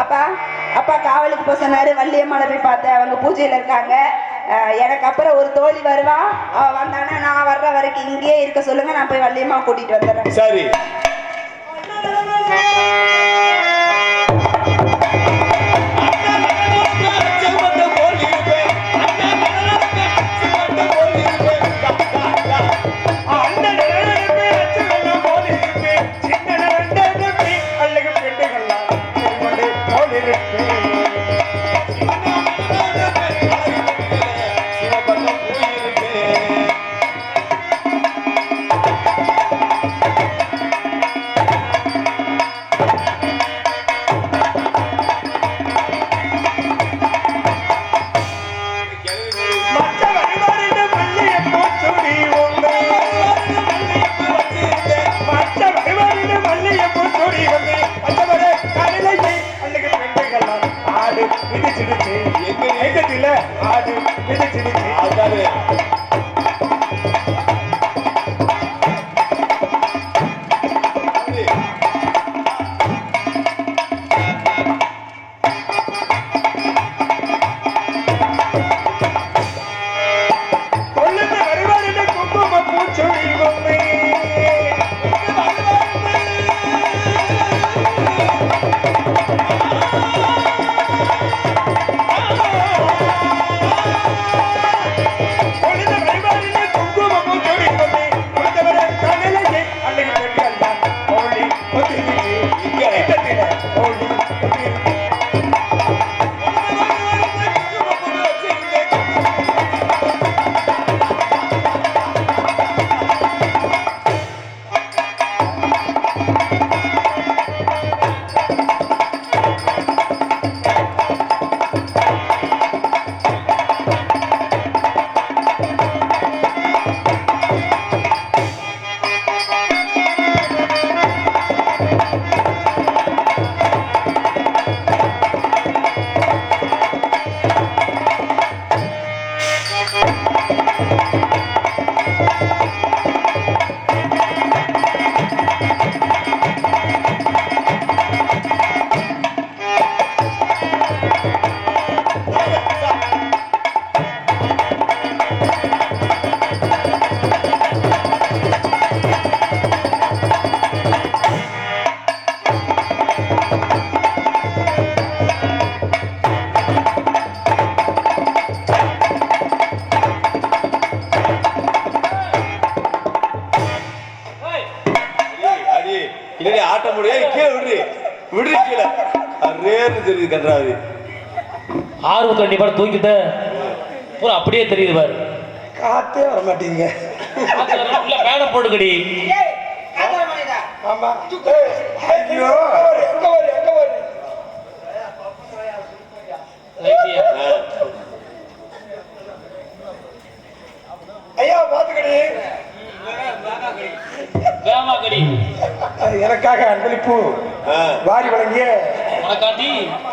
அப்பா அப்பா காவலுக்கு போக சொன்னாரு. வள்ளியம்மாளை போய் பார்த்தேன், அவங்க பூஜையில இருக்காங்க. எனக்கு அப்புறம் ஒரு தோழி வருவா, அவ வந்தானா நான் வர்ற வரைக்கும் இங்கேயே இருக்க சொல்லுங்க, நான் போய் வள்ளியம்மா கூட்டிட்டு வந்துடுறேன். சரி. ஆட்ட முடியாது, கீழே விடுறி விடுறி கீழே அரேன்னு தெரியுது கன்றாது. ஆர்வத்தை நீ பாரு தூக்கிட்ட பூரா அப்படியே தெரியுது பாரு. காத்தே வர மாட்டேங்க. மேல போட்டுக்கடி. ஆமா. ஐயோ ஐயா பாத்துக்கடி. எனக்காக அன்பளிப்பு வாரி வழங்கிய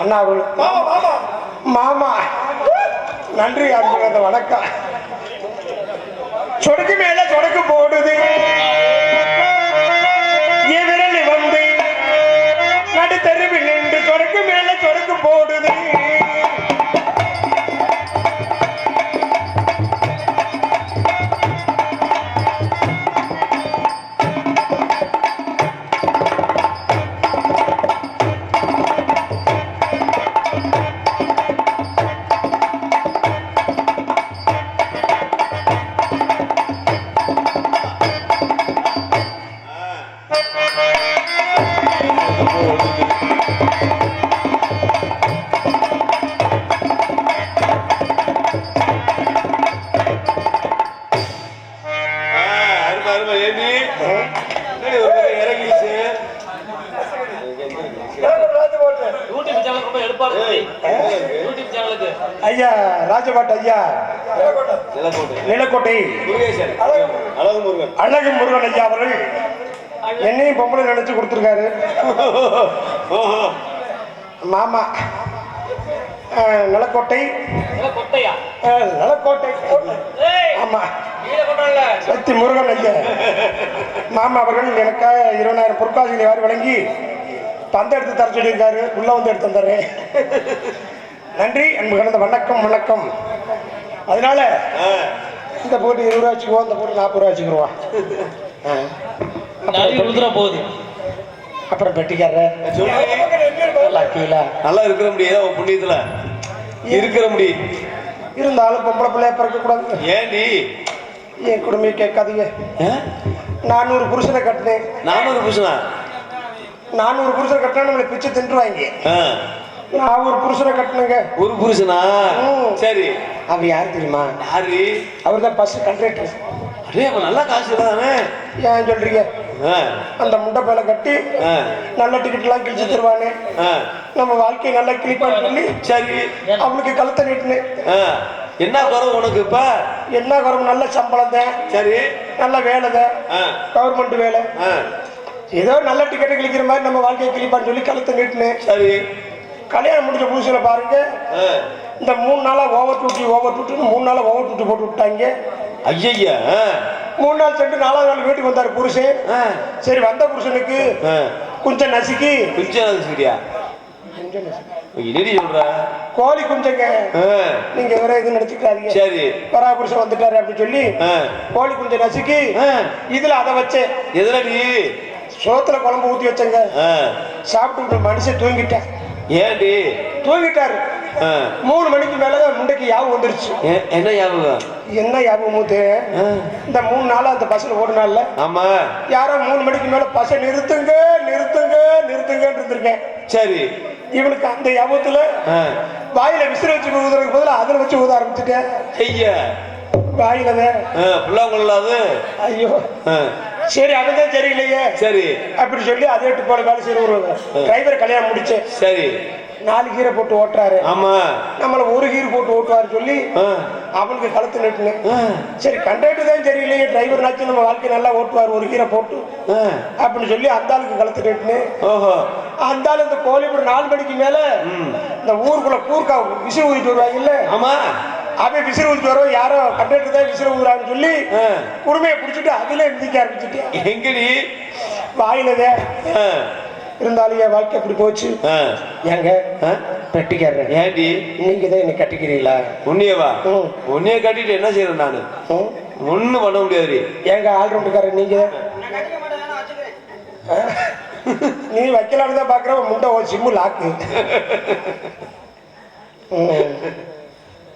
அண்ணா மாமா மாமா நன்றி. அன்பு வணக்கம். சொடுக்கு மேல சொடுக்கு போடுது விரல் வந்து நடுத்தருவில் நின்று சொடுக்கு மேல சொடுக்கு போடுது. ஐயா ராஜபாட்டு ஐயா நிலக்கோட்டை அழகு முருகன் ஐயா அவர்கள் என்னையும் பொம்பளை நினைச்சு கொடுத்துருக்காரு. மாமா நிலக்கோட்டை நிலக்கோட்டை ஆமா சக்தி முருகன் ஐயா மாமா அவர்கள் எனக்காக 20,000 பொற்காசுகளை வாரி வழங்கி தந்தை எடுத்து தர சொல்லியிருக்காரு, உள்ள வந்து எடுத்து தந்தாரு. நன்றி அன்பு கலந்த வணக்கம் வணக்கம். அதனால இந்த போட்டு 20 ரூபா வச்சுக்குவோம், இந்த போட்டு 40 ரூபா வச்சுக்கிடுவோம். போகுது. அப்புறம் பெட்டிக்கார நல்லா இருக்கிற முடியாது உன் புண்ணியத்துல இருக்கிற முடி. இருந்தாலும் பொம்பளை பிள்ளைய பிறக்க கூடாது. ஏன்டி என் குடும்பம் கேட்காதீங்க. 400 புருஷனை கட்டினேன். 400 புருஷனா? 400 புருஷனை கட்டினா நம்மளை பிச்சு தின்றுவாங்க. நான் ஒரு புருஷனை கட்டினேங்க. ஒரு புருஷனா? சரி. அவர் யாரு தெரியுமா? யாரு? அவர் தான் பஸ் கண்ட்ராக்டர். அரே அவன் நல்ல காசு தானே. ஏன் சொல்றீங்க? அந்த முண்டை பேல கட்டி நல்ல டிக்கெட் எல்லாம் கிழிச்சு தருவானே. நம்ம வாழ்க்கையை நல்லா கிளிப்பான்னு சொல்லி சரி அவனுக்கு கழுத்தை நீட்டினேன். என்ன குறவு உனக்கு? இப்ப என்ன குறவு? நல்ல சம்பளம் தான். சரி. நல்ல வேலை தான், கவர்மெண்ட் வேலை. ஏதோ நல்ல டிக்கெட்டை கிழிக்கிற மாதிரி நம்ம வாழ்க்கையை கிளிப்பான்னு சொல்லி கழுத்தை நீட்டினேன். சரி. கல்யாணம் முடிஞ்ச புதுசுல பாருங்க, இந்த 3 நாளா ஓவர் டூட்டி 3 நாளா ஓவர் டூட்டி போட்டு விட்டாங்க. ஐயா 3 நாள் சென்று 4வது நாள் வீட்டுக்கு வந்தாரு புருஷன். சரி, வந்த புருஷனுக்கு குஞ்சம் நசுக்கி. குஞ்சம் நசுக்கிறியா? என்னடி சொல்ற? கோழி குஞ்சங்க. நீங்க வேற எதுவும் நினைச்சுக்காதீங்க. சரி. வரா புருஷன் வந்துட்டாரு அப்படின்னு சொல்லி கோழி குஞ்சம் நசுக்கி இதுல அதை வச்சேன். எதுலடி? சோத்துல குழம்பு ஊத்தி வச்சங்க. சாப்பிட்டு மனுஷன் தூங்கிட்டேன். ஏன்டி? தூங்கிட்டாரு. 3 மணிக்கு மேலதான் முண்டைக்கு யாபம் வந்துருச்சு. என்ன ஞாபகம்? என்ன யாபம் மூத்து? இந்த 3 நாளா அந்த பஸ்ல ஓடுனால. ஆமா. யாரோ 3 மணிக்கு மேல பஸ்ஸை நிறுத்துங்க நிறுத்துங்க நிறுத்துங்கன்னு இருந்திருக்கேன். சரி. இவனுக்கு அந்த யாபத்துல வாயில விசிற வச்சு ஊதுறதுக்கு பதிலா அதுல வச்சு ஊத ஆரம்பிச்சுட்டேன். ஐயா வாயில பிள்ளாங்களாது. ஐயோ சரி, அதுதான் சரியில்லையே. சரி அப்படி சொல்லி அதே விட்டு போல வேலை செய்யற ஒரு டிரைவர் கல்யாணம் முடிச்சு. சரி. 4 கீரை போட்டு ஓட்டுறாரு. ஆமா. நம்மள 1 கீரை போட்டு ஓட்டுவாரு சொல்லி அவனுக்கு கழுத்து நட்டுனேன். சரி, கண்டக்டர் தான் சரியில்லையே, டிரைவர் நாச்சு நம்ம வாழ்க்கை நல்லா ஓட்டுவார் 1 கீரை போட்டு அப்படின்னு சொல்லி அந்த ஆளுக்கு கழுத்து நட்டுனேன். அந்த ஆளு இந்த கோழிப்பூர் 4 மணிக்கு மேல இந்த ஊருக்குள்ள கூர்க்கா விசிறு ஊதிட்டு வருவாங்கல்ல. ஆமா. அவன் விசிறு ஊதிட்டு வருவோம். யாரோ கண்டக்டர் தான் விசிறு ஊதுறான்னு சொல்லி குடுமையை பிடிச்சிட்டு அதுல மிதிக்க ஆரம்பிச்சுட்டு. எங்கடி? வாயிலதே. இருந்தாலும் என் வாழ்க்கை அப்படி போச்சு. ஏங்க பெட்டிக்காரன், ஏன்டி நீங்க தான் என்ன கட்டிக்கிறீங்களா? உன்னையவா? உன்னைய கட்டிட்டு என்ன செய்யறேன் நானு? ஒண்ணும் பண்ண முடியாது. ஏங்க ஆல்ரவுண்டுக்காரன் நீங்க நீ வைக்கலான்னு தான் பாக்குற. முண்டை சிம்மு லாக்கு.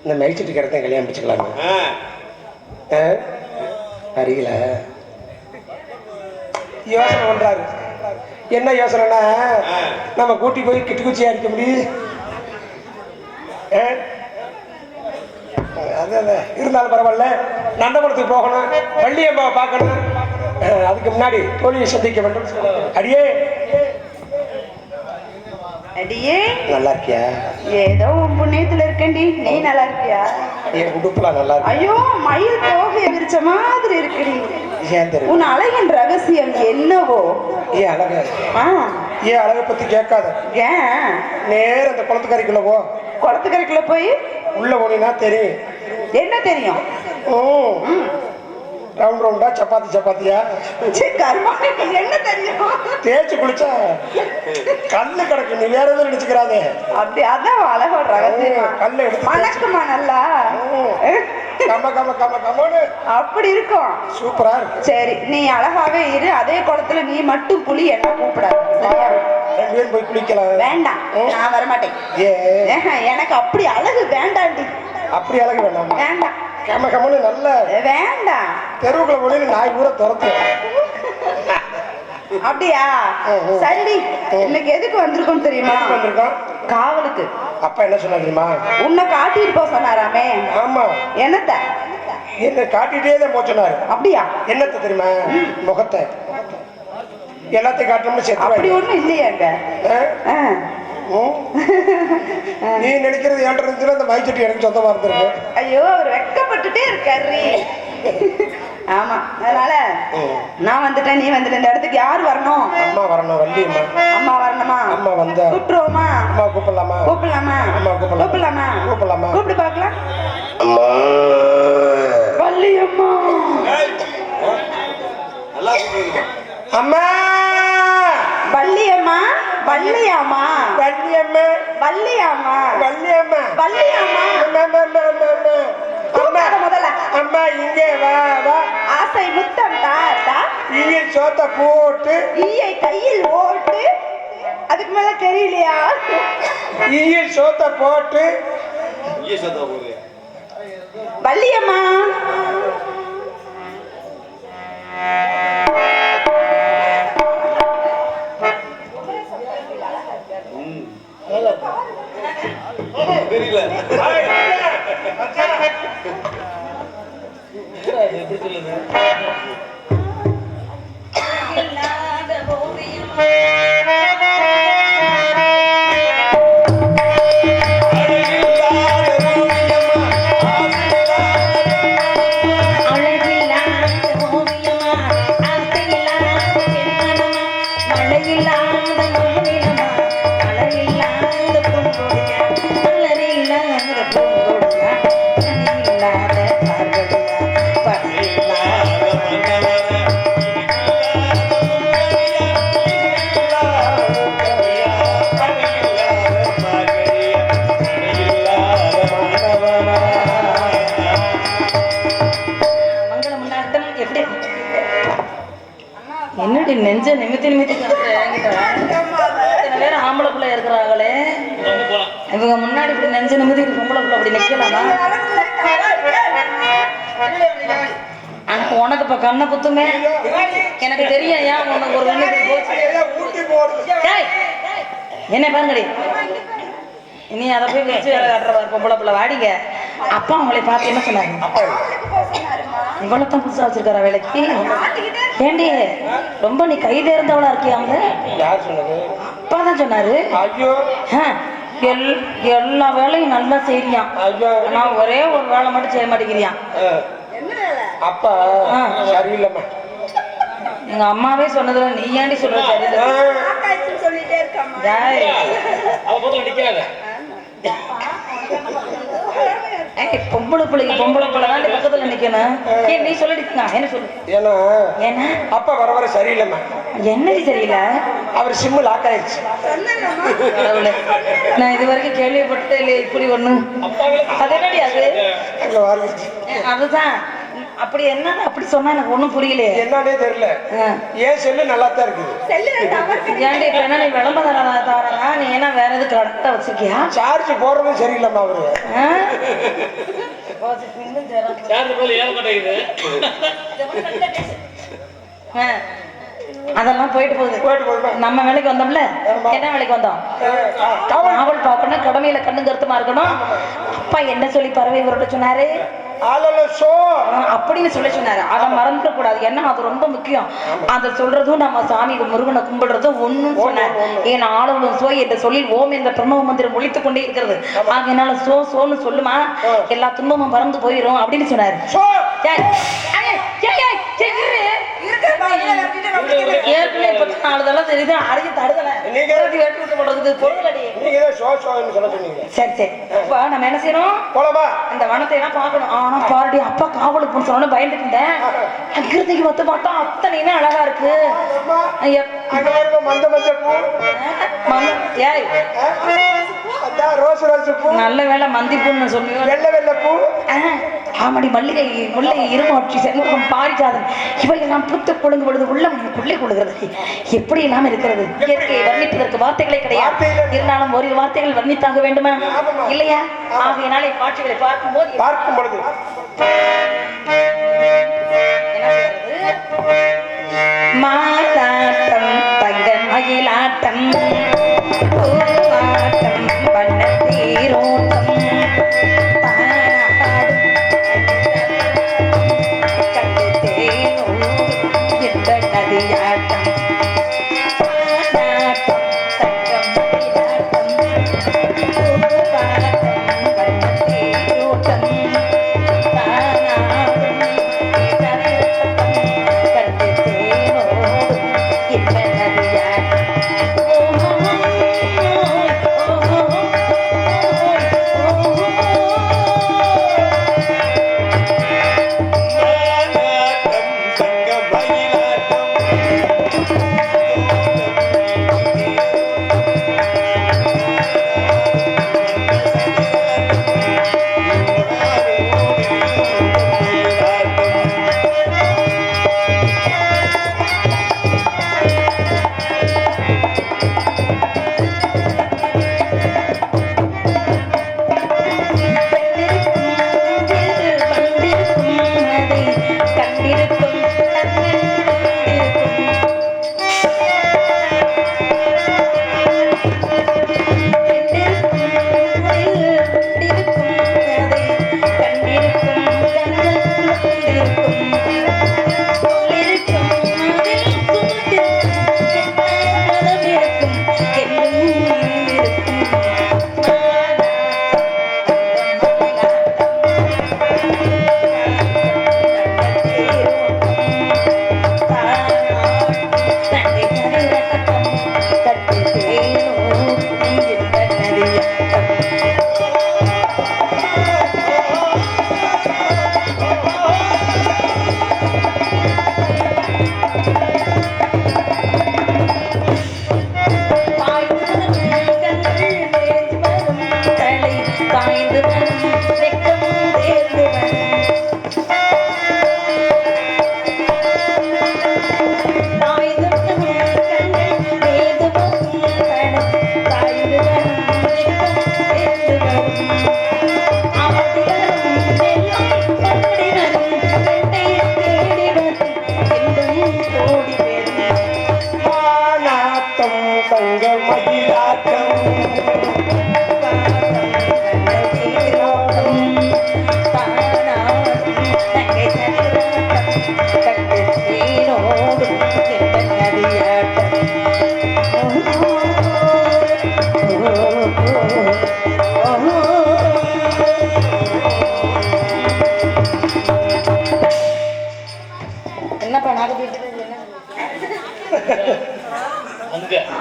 இந்த மெரிச்சிட்டு கிடத்த கல்யாணம் பிடிச்சிக்கலாங்க. அறியல யோசனை பண்றாரு. என்ன யோசனைனா, நம்ம கூட்டி போய் கிட்டுக்குச்சியா அடிக்க முடியும். அதான் இருந்தாலும் பரவாயில்ல, நந்தபுரத்துக்கு போகணும், வள்ளியம்மாவை பார்க்கணும். அதுக்கு முன்னாடி தோழியை சந்திக்க வேண்டும். அடியே அடியே நல்லா இருக்கியா? ஏதோ உன் புண்ணியத்துல இருக்கண்டி. நீ நல்லா இருக்கியா? என் உடுப்புலாம் நல்லா இருக்கு. ஐயோ, மயில் தோகையை விரிச்ச மாதிரி இருக்குடி. ஏன் தெரியும்? உன் அழகின் ரகசியம் என்னவோ? ஏன் அழக? ஏன் அழகை பத்தி கேட்காத. ஏன்? நேர அந்த குளத்துக்கரைக்குள்ள போ. குளத்துக்கரைக்குள்ள போய் உள்ள போனீங்கன்னா தெரியும். என்ன தெரியும்? ரவுண்ட் ரவுண்டா சப்பாத்தியா? என்ன தெரியும்? தேய்ச்சி குளிச்சா கல்லு கிடக்கு. நீ வேற எதுவும் நினைச்சுக்கிறாதே. அப்படி அதான் அழகோட ரகசியம். கல்ல எடுத்து மணக்குமா நல்லா? அப்படி இருக்கும். சூப்பரா இருக்கு. சரி, நீ அழகாவே இரு. அதே குளத்துல நீ மட்டும் குளி, என்ன கூப்பிடாது. 2 பேரும் போய் குளிக்கலாம். வேண்டாம், நான் வரமாட்டேன். எனக்கு அப்படி அழகு வேண்டாண்டி. அப்படி அழகு வேண்டாம். வேண்டாம். கமன்னு நல்ல வேண்டாம். தெருவுக்குள்ள போய் நாய் பூரா துரத்து. அப்படியா? சரி, இன்னைக்கு எதுக்கு வந்திருக்கோம் தெரியுமா? வந்திருக்கோம் காவலுக்கு. அப்பா என்ன சொன்னா தெரியுமா? உன்னை காட்டிட்டு போக சொன்னாராமே. ஆமா. என்னத்த? என்ன காட்டிட்டே தான் போச்சுனாரு. அப்படியா? என்னத்த தெரியுமா? முகத்தை எல்லாத்தையும் காட்டணும்னு சேர்த்து. அப்படி ஒண்ணும் இல்லையாங்க. நீ நினைக்கிறது ஏன் இருந்துச்சுன்னா அந்த மைச்சட்டி எனக்கு சொந்தமா இருந்திருக்கு. ஐயோ, அவர் வெட்கப்பட்டுட்டே இருக்காரு. ஆமா, அதனால நான் வந்துட்டேன், நீ வந்துட்ட. இந்த இடத்துக்கு யார் வரணும்? அம்மா வரணும். வள்ளியம்மா. அம்மா வரணுமா? அம்மா வந்தா கூப்பிட்டுருவோமா? அம்மா கூப்பிடலாமா? கூப்பிடலாமா? அம்மா கூப்பிடலாமா? கூப்பிடலாமா? கூப்பிட்டு பார்க்கலாம். அம்மா வள்ளியம்மா. நல்லா அம்மா வள்ளியம்மா. வள்ளியாமா வள்ளியம்மா வள்ளியாமா வள்ளியம்மா வள்ளியாமா அம்மா முதல்ல அம்மா இங்கே வா வா ஆசை முத்தம் தாத்தா இங்கே சோத்த போட்டு ஈயை கையில் ஓட்டு அதுக்கு மேல தெரியலையா ஈயில் சோத்த போட்டு வள்ளியம்மா தெரியல எப்படி சொல்லுங்க என்னடி நெஞ்ச நிமித்தி நிமித்தி வேற ஆம்பளை பிள்ளை இருக்கிறாங்களே இவங்க முன்னாடி இப்படி நெஞ்ச நிமித்தி பொம்பளை பிள்ளை அப்படி நிக்கலாமா? ஆனா உனக்கு இப்ப கண்ணை குத்துமே எனக்கு தெரியும். ஏன் உனக்கு ஒரு என்ன பாருங்கடி நீ அதை போய் வச்சு வேலை காட்டுற பொம்பளை பிள்ளை வாடிங்க. அப்பா உங்களை பார்த்து என்ன சொன்னாங்க? இவ்வளவுதான் புதுசா வச்சிருக்கார வேலைக்கு. ஏண்டி ரொம்ப நீ கை தேர்ந்தவளா இருக்கியாங்க? யார் சொன்னது? அப்பா தான் சொன்னாரு. ஐயோ எல்லா வேலையும் நல்லா செய்யறியான். நான் ஒரே ஒரு வேலை மட்டும் செய்ய மாட்டேங்கிறியான். அப்பா சரியில்லைம்மா. எங்க அம்மாவே சொன்னதுல நீ ஏண்டி சொல்ற? சொல்லிட்டே இருக்காமா பொம்பளை பிள்ளைக்கு பொம்பளை பிள்ளை தான் பக்கத்துல நிக்கணும். ஏன் நீ சொல்லிடுங்க என்ன சொல்லு? ஏன்னா அப்பா வர வர சரியில்லைம்மா. என்னடி தெரியல? அவர் சிம்மு லாக் ஆயிடுச்சு. நான் இது வரைக்கும் கேள்விப்பட்டே இல்லையே இப்படி ஒண்ணு. அது என்னடி அது? அதுதான் அப்படி என்ன அப்படி சொன்னா எனக்கு ஒண்ணும் புரியலையே. என்னன்னே தெரியல. ஏன் செல்லு நல்லா தான் இருக்குது. ஏன்டி இப்ப என்ன நீ விளம்பரம் நீ என்ன வேற எது கரெக்டா வச்சிருக்கியா? சார்ஜ் போடுறதும் சரியில்லைம்மா அவரு. அதெல்லாம் போயிட்டு போகுது. நம்ம வேலைக்கு வந்தோம்ல, என்ன வேலைக்கு வந்தோம்? காவல் பார்க்கணும், கடமையில கண்ணு கருத்துமா இருக்கணும். அப்பா என்ன சொல்லி பறவை இவரோட சொன்னாரு? அப்படின்னு சொல்லி சொன்னாரு. அதை மறந்துட கூடாது. ஏன்னா அது ரொம்ப முக்கியம். அதை சொல்றதும் நம்ம சாமி முருகனை கும்பிடுறதும் ஒண்ணும் சொன்னார். ஏன்னா ஆளுநர் சோ என்ற சொல்லி ஓம் என்ற பிரம்ம மந்திரம் ஒழித்துக் கொண்டே இருக்கிறது. ஆகையினால சோன்னு சொல்லுமா எல்லா துன்பமும் பறந்து போயிரும் அப்படின்னு சொன்னாரு. நம்ம என்ன செய்யணும்? இந்த வனத்தை எல்லாம் பார்க்கணும். ஆனா பாருடி அப்பா காவலுக்கு சொன்ன பயந்துக்கிட்டேன். அங்கிருந்தைக்கு மொத்த பார்த்தா அத்தனையுமே அழகா இருக்கு. நல்ல வேலை மந்திப்பூன்னு சொன்னீங்க. ஆமாடி மல்லிகை முல்லை இருமாட்சி செல்வம் பாரிஜாதம் இவையெல்லாம் புத்து கொழுங்கு பொழுது உள்ளம் கொள்ளை கொள்கிறது. எப்படி எல்லாம் இருக்கிறது. இயற்கையை வர்ணிப்பதற்கு வார்த்தைகளே கிடையாது. இருந்தாலும் ஒரு வார்த்தைகள் வர்ணித்தாக வேண்டுமா இல்லையா? ஆகையினாலே காட்சிகளை பார்க்கும் பொழுது மாதாட்டம் தங்க மயிலாட்டம் பூவாட்டம் வண்ண தீரோட்டம் நதியாட்டம் தங்கம் மயிலாட்டம் பூவாட்டம் வண்ண தீரோட்டம் கண்டு தேனோடும் இந்த நதியாட்டம்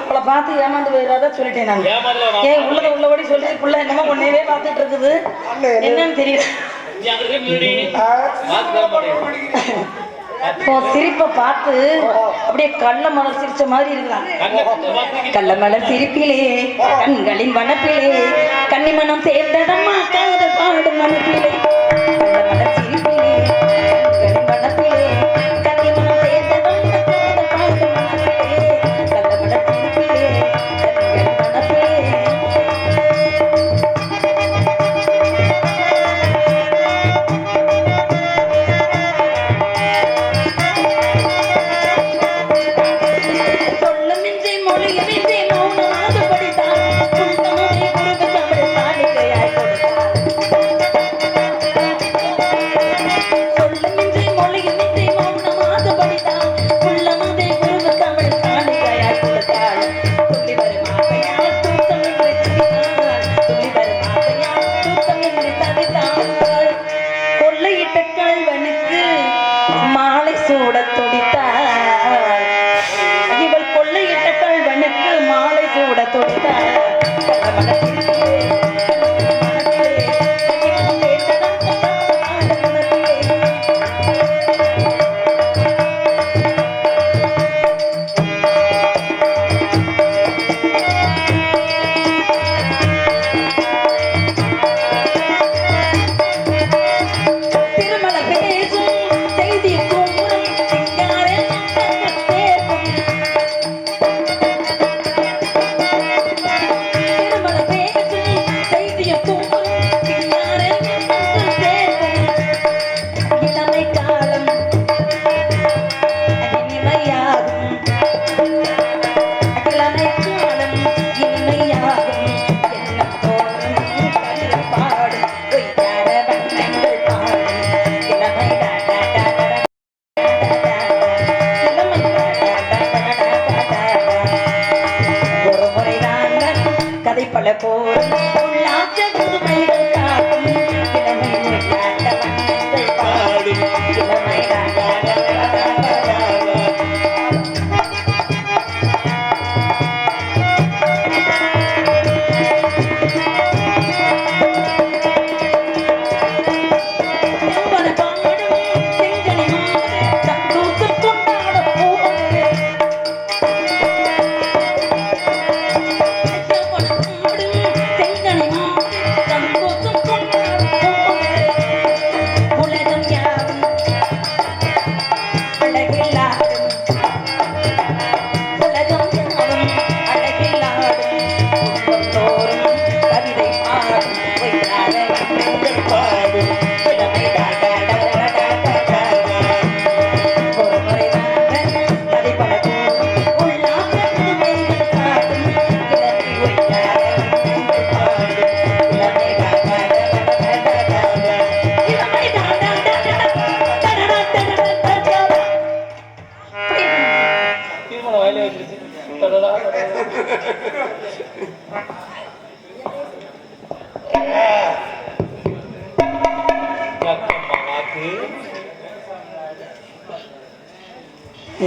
அவளை பார்த்து ஏமாந்து போயிடாத சொல்லிட்டேன் நான். ஏன் உள்ளத உள்ளபடி சொல்லி புள்ள என்னமோ ஒன்னேவே பார்த்துட்டு இருக்குது, என்னன்னு தெரியல. சிரிப்பை பார்த்து அப்படியே கள்ள மலர் சிரிச்ச மாதிரி இருக்கலாம். கள்ள மலர் சிரிப்பிலே கண்களின் வனப்பிலே கன்னிமனம் சேர்ந்ததம்மா காதல் பாடும் மனப்பிலே. கள்ள மலர் சிரிப்பிலே கண்களின் வனப்பிலே கன்னிமனம் சேர்ந்ததம்மா காதல் பாடும் மனப்பிலே. கள்ள மலர் சிரிப்பிலே கண்களின் வனப்பிலே.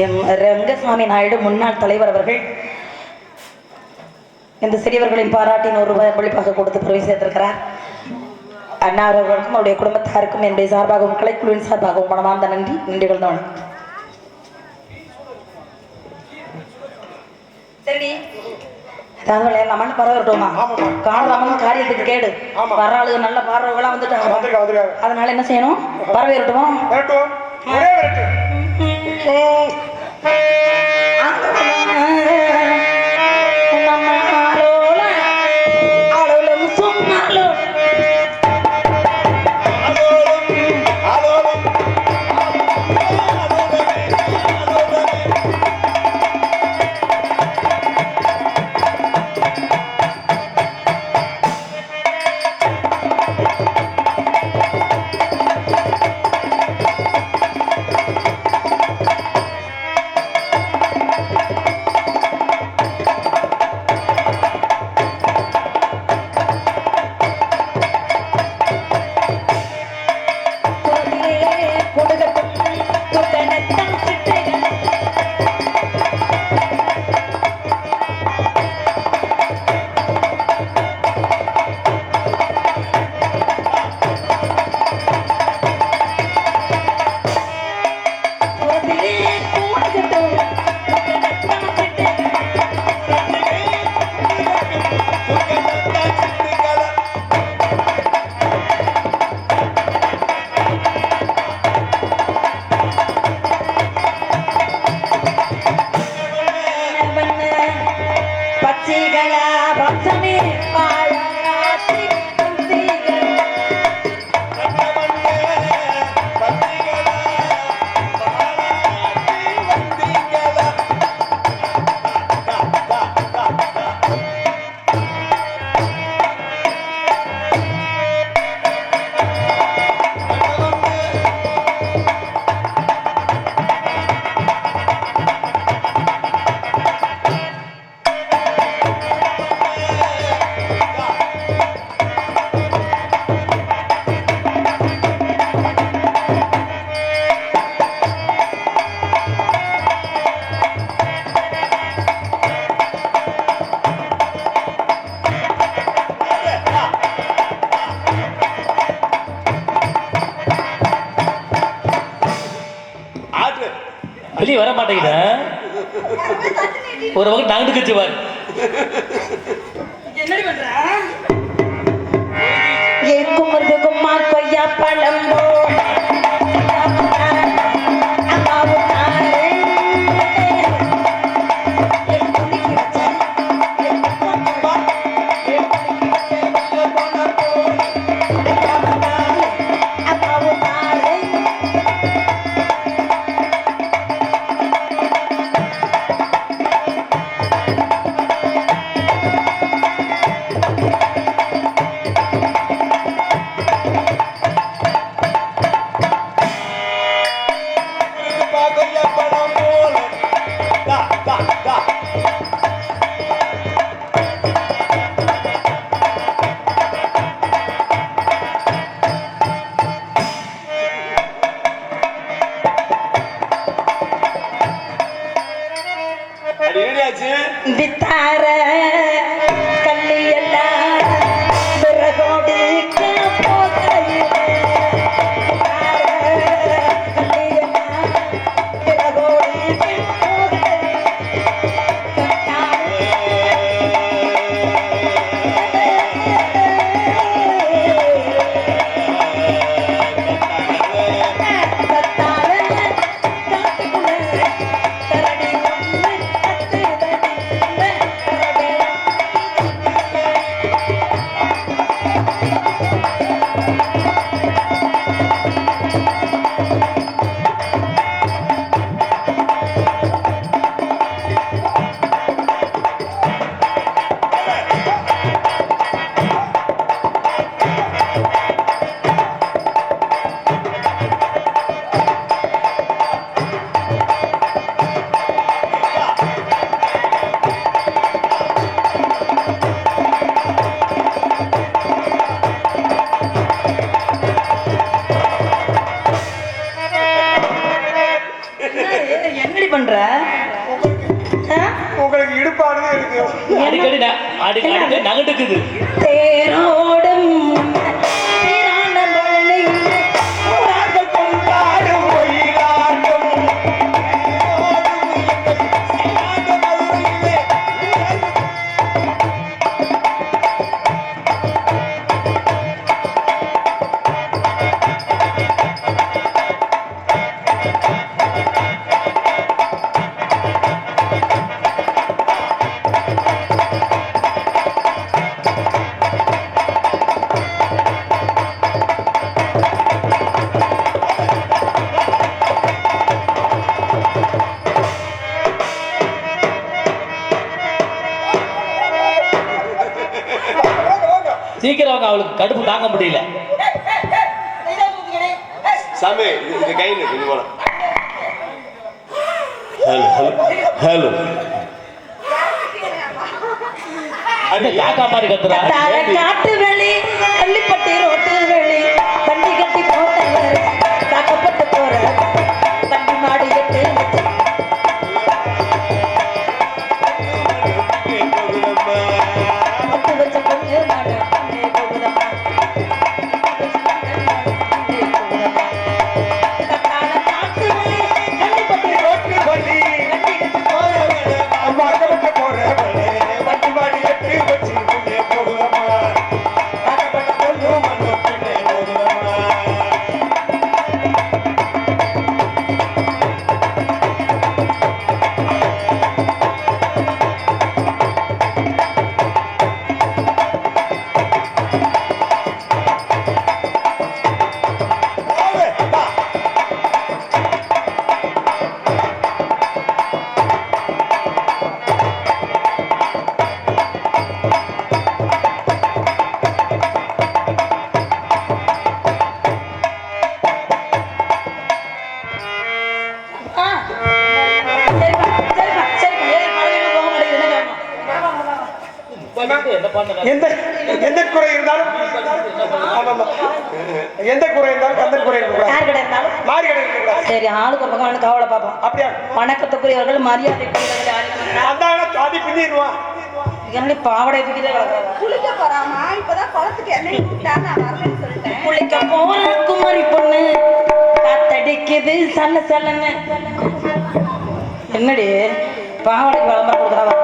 எம் ரங்கசாமி நாயுடு முன்னாள் தலைவர் அவர்கள் இந்த சிறியவர்களின் பாராட்டின் ஒரு வழிபாக கொடுத்து பெருமை சேர்த்திருக்கிறார். அண்ணா அவர்களுக்கும் அவருடைய குடும்பத்தாருக்கும் என்னுடைய சார்பாகவும் கலைக்குழுவின் சார்பாகவும் மனமார்ந்த நன்றிகள் தான். சரி ஏதாவது விளையாடலாமான்னு பரவாயில்லமா? காணலாமன்னு காரியத்துக்கு கேடு. வர ஆளுங்க நல்ல பார்வைகளா வந்துட்டாங்க. அதனால என்ன செய்யணும்? பறவை விரட்டுமா? வெளியே வர மாட்டேங்கிட்ட ஒரு வகை நாங்க கச்சுவார். என்னடி பண்ற? ஏக்கும் மருது கும்மா கொய்யா பழம்போ அடிக்கடி அடிக்கடி நகட்டுக்குது. தேரோடும் சீரான பழனியில் ஊரார்கள் கொண்டாடும் ஒயிலாட்டம். சீக்கிரம் அவங்க, அவளுக்கு கடுப்பு தாங்க முடியல. சாமி இது கை நிற்கு இது போல. ஹலோ ஹலோ ஹலோ அந்த காக்கா மாதிரி கத்துறா. காட்டு வெளி பள்ளிப்பட்டி ரோட்டு வெளி வண்டி கட்டி போட்டவர் காக்கப்பட்டு போற தம்பி மாடி எட்டு பட்டு வச்ச பொண்ணு மாடு அங்கே போகுதம்மா. கட்டான காட்டு வெளி பள்ளிப்பட்டி ரோட்டு வெளி வண்டி கட்டி போறவர் அம்மா கலக்க போறவளே, வண்டி மாடி எட்டு வச்சு முன்னே போகுதம்மா. காக்கப்பட்ட பொண்ணு மண்ணு பின்னே போகுதம்மா. என்ன பண்ண எந்த எந்த குறை இருந்தாலும் ஆமாம்மா. எந்த குறை இருந்தாலும் கந்தன் குறை இருக்கக்கூடாது. யார் கடை இருந்தாலும் மாறி கடை இருக்கக்கூடாது. சரி ஆளுக்கு ஒரு பக்கம் கவலை பார்ப்போம். அப்படியா வணக்கத்துக்குரியவர்கள் மரியாதைக்குரியவர்கள் அந்தாங்க சாதி பின்னிடுவான். என்னுடைய பாவடை தூக்கிதே கிடக்குறா. குளிக்க போறாமா இப்பதான் குளத்துக்கு எண்ணெய் விட்டா நான் வரலன்னு சொல்லிட்டேன். குளிக்க போன குமரி பொண்ணு காத்தடிக்குது சல்ல சல்லன்னு. என்னடி பாவடைக்கு விளம்பரம் கொடுக்குறாங்க.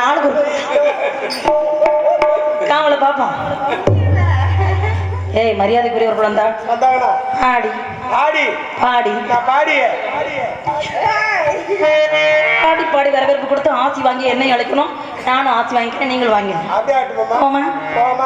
ஆளுக்கு காவலை பார்ப்போம். ஏய் மரியாதைக்குரியவர்கள் வந்தா வந்தாங்கண்ணா ஆடி ஆடி பாடி நான் பாடிய பாடி வரவேற்பு கொடுத்து ஆசி வாங்கி என்னை அழைக்கணும். நானும் ஆசி வாங்கிக்கிறேன், நீங்கள் வாங்க. அப்படியே ஆட்டுமாம்மா. போமா போமா